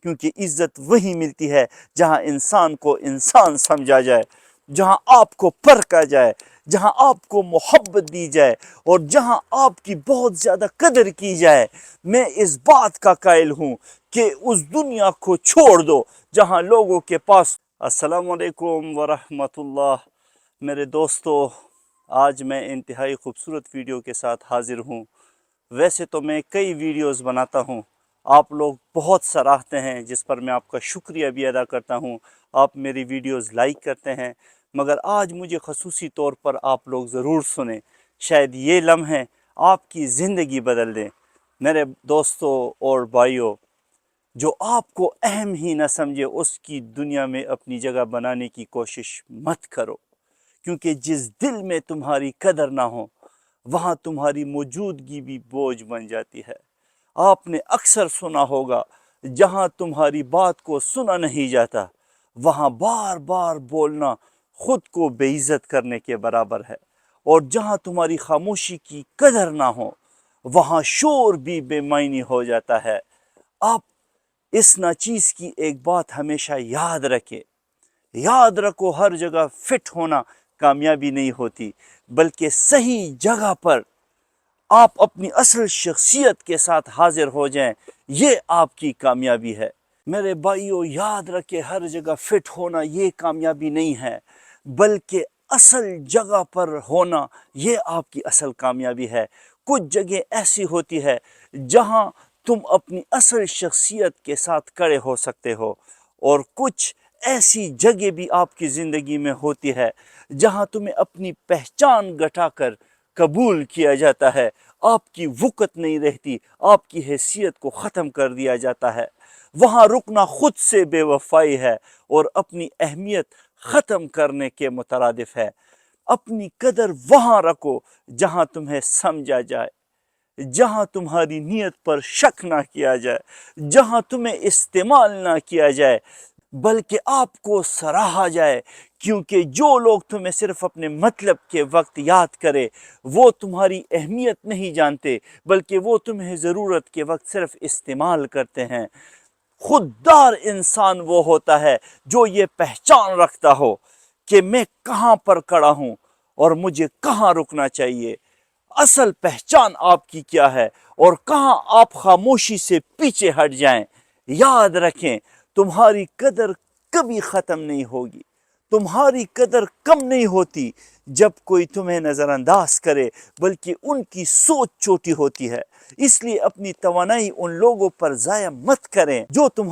کیونکہ عزت وہی ملتی ہے جہاں انسان کو انسان سمجھا جائے، جہاں آپ کو پرکھا جائے، جہاں آپ کو محبت دی جائے، اور جہاں آپ کی بہت زیادہ قدر کی جائے۔ میں اس بات کا قائل ہوں کہ اس دنیا کو چھوڑ دو جہاں لوگوں کے پاس۔ السلام علیکم ورحمۃ اللہ۔ میرے دوستو، آج میں انتہائی خوبصورت ویڈیو کے ساتھ حاضر ہوں۔ ویسے تو میں کئی ویڈیوز بناتا ہوں، آپ لوگ بہت سراہتے ہیں، جس پر میں آپ کا شکریہ بھی ادا کرتا ہوں۔ آپ میری ویڈیوز لائک کرتے ہیں، مگر آج مجھے خصوصی طور پر آپ لوگ ضرور سنیں، شاید یہ لمحے آپ کی زندگی بدل دیں۔ میرے دوستو اور بھائیوں، جو آپ کو اہم ہی نہ سمجھے اس کی دنیا میں اپنی جگہ بنانے کی کوشش مت کرو، کیونکہ جس دل میں تمہاری قدر نہ ہو وہاں تمہاری موجودگی بھی بوجھ بن جاتی ہے۔ آپ نے اکثر سنا ہوگا، جہاں تمہاری بات کو سنا نہیں جاتا وہاں بار بار بولنا خود کو بے عزت کرنے کے برابر ہے، اور جہاں تمہاری خاموشی کی قدر نہ ہو وہاں شور بھی بے معنی ہو جاتا ہے۔ آپ اس ناچیز کی ایک بات ہمیشہ یاد رکھیں، یاد رکھو، ہر جگہ فٹ ہونا کامیابی نہیں ہوتی، بلکہ صحیح جگہ پر آپ اپنی اصل شخصیت کے ساتھ حاضر ہو جائیں، یہ آپ کی کامیابی ہے۔ میرے بھائیوں، یاد رکھے، ہر جگہ فٹ ہونا یہ کامیابی نہیں ہے، بلکہ اصل جگہ پر ہونا یہ آپ کی اصل کامیابی ہے۔ کچھ جگہ ایسی ہوتی ہے جہاں تم اپنی اصل شخصیت کے ساتھ کھڑے ہو سکتے ہو، اور کچھ ایسی جگہ بھی آپ کی زندگی میں ہوتی ہے جہاں تمہیں اپنی پہچان گٹا کر قبول کیا جاتا ہے، آپ کی وقت نہیں رہتی، آپ کی حیثیت کو ختم کر دیا جاتا ہے۔ وہاں رکنا خود سے بے وفائی ہے اور اپنی اہمیت ختم کرنے کے مترادف ہے۔ اپنی قدر وہاں رکھو جہاں تمہیں سمجھا جائے، جہاں تمہاری نیت پر شک نہ کیا جائے، جہاں تمہیں استعمال نہ کیا جائے بلکہ آپ کو سراہا جائے، کیونکہ جو لوگ تمہیں صرف اپنے مطلب کے وقت یاد کرے وہ تمہاری اہمیت نہیں جانتے، بلکہ وہ تمہیں ضرورت کے وقت صرف استعمال کرتے ہیں۔ خوددار انسان وہ ہوتا ہے جو یہ پہچان رکھتا ہو کہ میں کہاں پر کھڑا ہوں اور مجھے کہاں رکنا چاہیے۔ اصل پہچان آپ کی کیا ہے اور کہاں آپ خاموشی سے پیچھے ہٹ جائیں۔ یاد رکھیں، تمہاری قدر کبھی ختم نہیں ہوگی، تمہاری قدر کم نہیں ہوتی جب کوئی تمہیں نظر انداز کرے، بلکہ ان کی سوچ چھوٹی ہوتی ہے۔ اس لیے اپنی توانائی ان لوگوں پر ضائع مت کریں جو تمہاری